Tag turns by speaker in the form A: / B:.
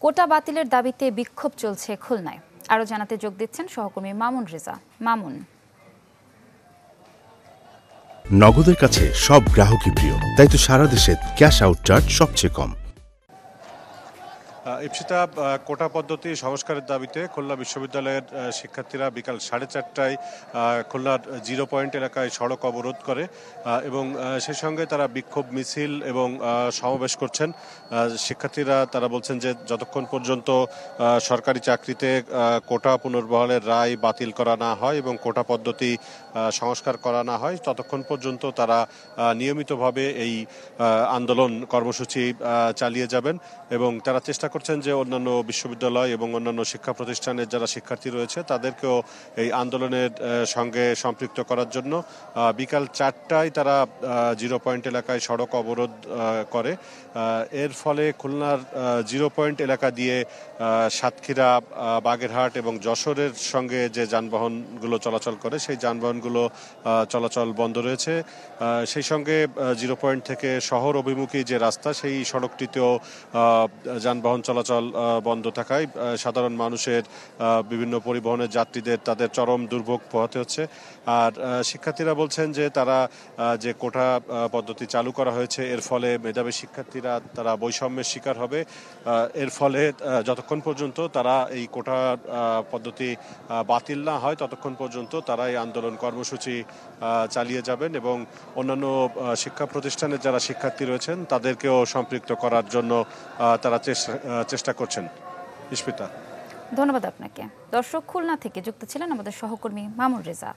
A: কোটা বাতিলের দাবিতে বিক্ষোভ চলছে খুলনায়। আরও জানাতে যোগ দিচ্ছেন সহকর্মী মামুন রেজা। মামুন,
B: নগদের কাছে সব গ্রাহকই প্রিয়, তাই তো সারা দেশে ক্যাশ আউট চার্জ সবচেয়ে কম।
C: ইপসিতা কোটা পদ্ধতি সংস্কারের দাবিতে খুলনা বিশ্ববিদ্যালয়ের শিক্ষার্থীরা বিকাল 4:30টায় খুলনার 0 পয়েন্ট এলাকায় সড়ক অবরোধ করে এবং সেই সঙ্গে তারা বিক্ষোভ মিছিল এবং সমাবেশ করছেন। শিক্ষার্থীরা তারা বলছেন যে যতক্ষণ পর্যন্ত সরকারি চাকরিতে কোটা পুনর্বহালের রায় বাতিল করা না হয় এবং কোটা পদ্ধতি সংস্কার করা না হয় ততক্ষণ পর্যন্ত তারা নিয়মিতভাবে এই আন্দোলন কর্মসূচি চালিয়ে যাবেন এবং তারা চেষ্টা করছেন যে অন্যান্য বিশ্ববিদ্যালয় এবং অন্যান্য শিক্ষা প্রতিষ্ঠানের যারা শিক্ষার্থী রয়েছে তাদেরকেও এই আন্দোলনের সঙ্গে সম্পৃক্ত করার জন্য বিকাল 4টায় তারা 0 পয়েন্ট এলাকায় সড়ক অবরোধ করে। এর ফলে খুলনার 0 পয়েন্ট এলাকা দিয়ে সাতক্ষীরা, বাগেরহাট এবং যশোরের সঙ্গে যে যানবাহনগুলো চলাচল করে সেই যানবাহনগুলো চলাচল বন্ধ রয়েছে। সেই সঙ্গে 0 পয়েন্ট থেকে শহর অভিমুখী যে রাস্তা সেই সড়কটিতেও যানবাহন চলাচল বন্ধ থাকায় সাধারণ মানুষের বিভিন্ন পরিবহনের যাত্রীদের তাদের চরম দুর্ভোগ পোহাতে হচ্ছে। আর শিক্ষার্থীরা বলছেন যে তারা যে কোটা পদ্ধতি চালু করা হয়েছে এর ফলে মেধাবী শিক্ষার্থীরা তারা বৈষম্যের শিকার হবে। এর ফলে যতক্ষণ পর্যন্ত তারা এই কোটা পদ্ধতি বাতিল না হয় ততক্ষণ পর্যন্ত তারা এই আন্দোলন কর্মসূচি চালিয়ে যাবেন এবং অন্যান্য শিক্ষা প্রতিষ্ঠানের যারা শিক্ষার্থী রয়েছেন তাদেরকেও সম্পৃক্ত করার জন্য তারা চেষ্টা করছেন। ইস্পিতা,
A: ধন্যবাদ আপনাকে। দর্শক, খুলনা থেকে যুক্ত ছিলেন আমাদের সহকর্মী মামুন রেজা।